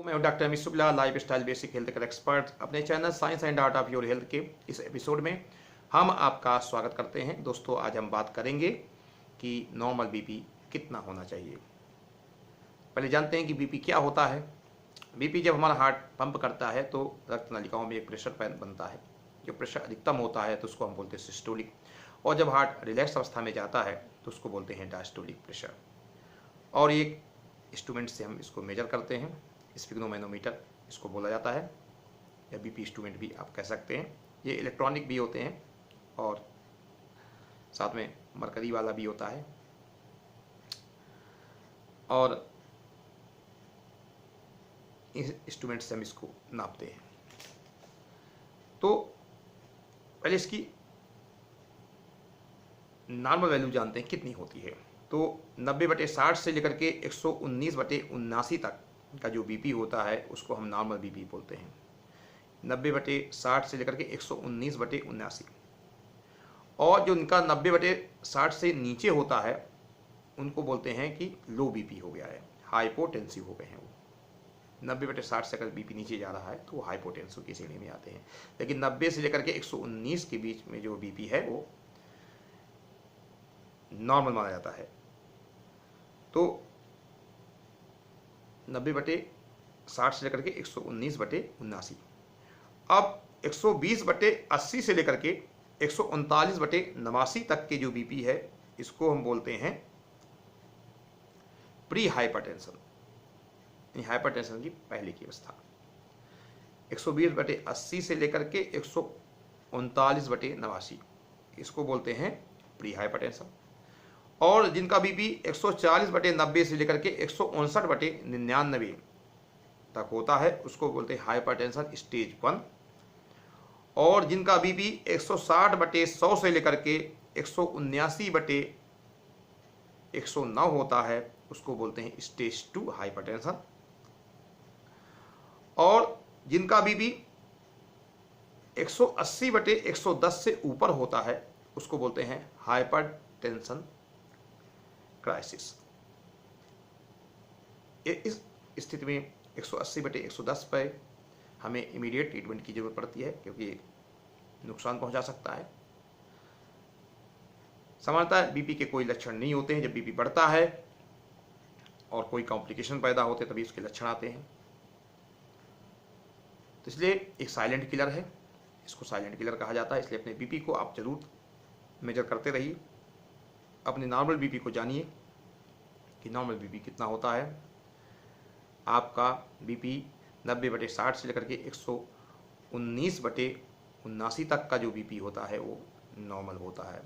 तो मैं हूं doctor Amit Shukla, lifestyle basic health care expert. अपने channel science and art of your health के इस एपिसोड में हम आपका स्वागत करते हैं। दोस्तों, आज हम बात करेंगे कि नॉर्मल बीपी कितना होना चाहिए। पहले जानते हैं कि बीपी क्या होता है। बीपी जब हमारा हार्ट पंप करता है तो रक्त नलिकाओं में एक प्रेशर बनता है। जो प्रेशर अधिकतम होता है तो उसको हम बोलते हैं सिस्टोलिक, और जब हार्ट रिलैक्स अवस्था में जाता है तो उसको बोलते हैं डायस्टोलिक प्रेशर। और एक इंस्ट्रूमेंट से हम इसको मेजर करते हैं, स्फिग्नोमैनोमीटर इसको बोला जाता है, या बीपी इंस्ट्रूमेंट भी आप कह सकते हैं। ये इलेक्ट्रॉनिक भी होते हैं और साथ में मरकरी वाला भी होता है। और इस इंस्ट्रूमेंट से हम इसको नापते हैं। तो पहले इसकी नॉर्मल वैल्यू जानते हैं कितनी होती है। तो 90/60 से लेकर के 119/79 तक का जो बीपी होता है उसको हम नॉर्मल बीपी बोलते हैं। 90/60 से लेकर के 119/79। और जो इनका 90/60 से नीचे होता है उनको बोलते हैं कि लो बीपी हो गया है, हाइपोटेंसिव हो गए हैं वो। 90/60 से अगर बीपी नीचे जा रहा है तो वो हाइपोटेंसिव की श्रेणी में आते हैं। लेकिन 90 से लेकर के 119 के बीच में जो बीपी है वो नॉर्मल माना जाता है। तो 90/60 से लेकर के 119/79। अब 120/80 से लेकर के 139/89 तक के जो बीपी है इसको हम बोलते हैं प्री हाइपरटेंशन, यानी हाइपरटेंशन की पहले की अवस्था। 120/80 से लेकर के 139/89 इसको बोलते हैं प्री हाइपरटेंशन। और जिनका बीपी 140/90 से लेकर के 159/99 तक होता है उसको बोलते हैं हाइपरटेंशन स्टेज 1। और जिनका बीपी 160/100 से लेकर के 179/109 होता है उसको बोलते हैं स्टेज 2 हाइपरटेंशन। और जिनका बीपी 180/110 से ऊपर होता है उसको बोलते हैं हाइपरटेंशन क्राइसिस। इस स्थिति में 180/110 पर हमें इमीडिएट ट्रीटमेंट की जरूरत पड़ती है, क्योंकि नुकसान पहुंचा सकता है। सामान्यतः बीपी के कोई लक्षण नहीं होते हैं। जब बीपी बढ़ता है और कोई कॉम्प्लिकेशन पैदा होते तभी उसके लक्षण आते हैं। तो इसलिए एक साइलेंट किलर है, इसको साइलेंट किलर कहा जाता है। इसलिए अपने बीपी को आप जरूर मेजर करते रहिए। अपने नॉर्मल बीपी को जानिए कि नॉर्मल बीपी कितना होता है। आपका बीपी 90/60 से लेकर के 119/79 तक का जो बीपी होता है वो नॉर्मल होता है।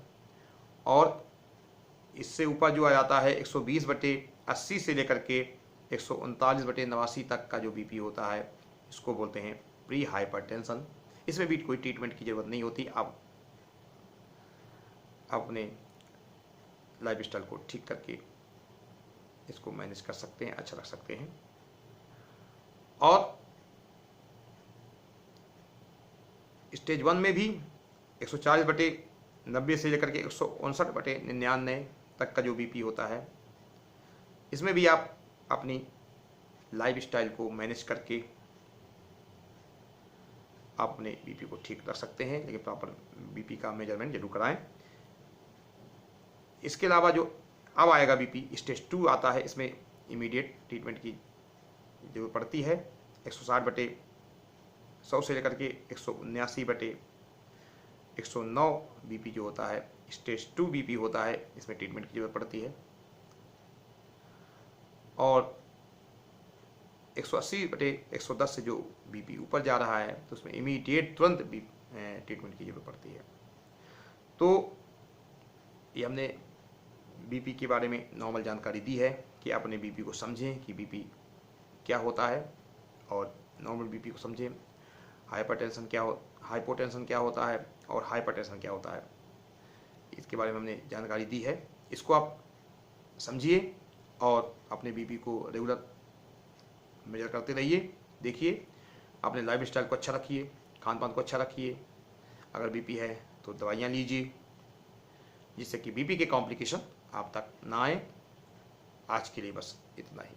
और इससे ऊपर जो आ जाता है 120/80 से लेकर के 139/89 तक का जो बीपी होता है इसको बोलते हैं प्री हाइपरटेंशन। इसमें भी कोई ट्रीटमेंट की ज़रूरत नहीं होती। आप अपने लाइफस्टाइल को ठीक करके इसको मैनेज कर सकते हैं, अच्छा रख सकते हैं। और स्टेज 1 में भी 140/90 से लेकर के 159/99 तक का जो बीपी होता है इसमें भी आप अपनी लाइफस्टाइल को मैनेज करके आप अपने बीपी को ठीक रख सकते हैं। लेकिन प्रॉपर बीपी का मेजरमेंट जरूर कराएं। इसके अलावा जो अब आएगा बीपी स्टेज 2 आता है, इसमें इमीडिएट ट्रीटमेंट की जरूरत पड़ती है। 160/100 से लेकर के 179/109 बीपी जो होता है स्टेज 2 बीपी होता है, इसमें ट्रीटमेंट की जरूरत पड़ती है। और 180/110 से जो बीपी ऊपर जा रहा है तो उसमें इमीडिएट तुरंत ट्रीटमेंट की जरूरत पड़ती है। तो ये हमने बीपी के बारे में नॉर्मल जानकारी दी है कि आप अपने बीपी को समझें कि बीपी क्या होता है और नॉर्मल बीपी को समझें। हाइपोटेंशन क्या होता है और हाइपरटेंशन क्या होता है, इसके बारे में हमने जानकारी दी है। इसको आप समझिए और अपने बीपी को रेगुलर मेजर करते रहिए। देखिए, अपने लाइफस्टाइल को अच्छा रखिए, खान पान को अच्छा रखिए। अगर बीपी है तो दवाइयाँ लीजिए जिससे कि बीपी के कॉम्प्लिकेशन आप तक ना आए। आज के लिए बस इतना ही।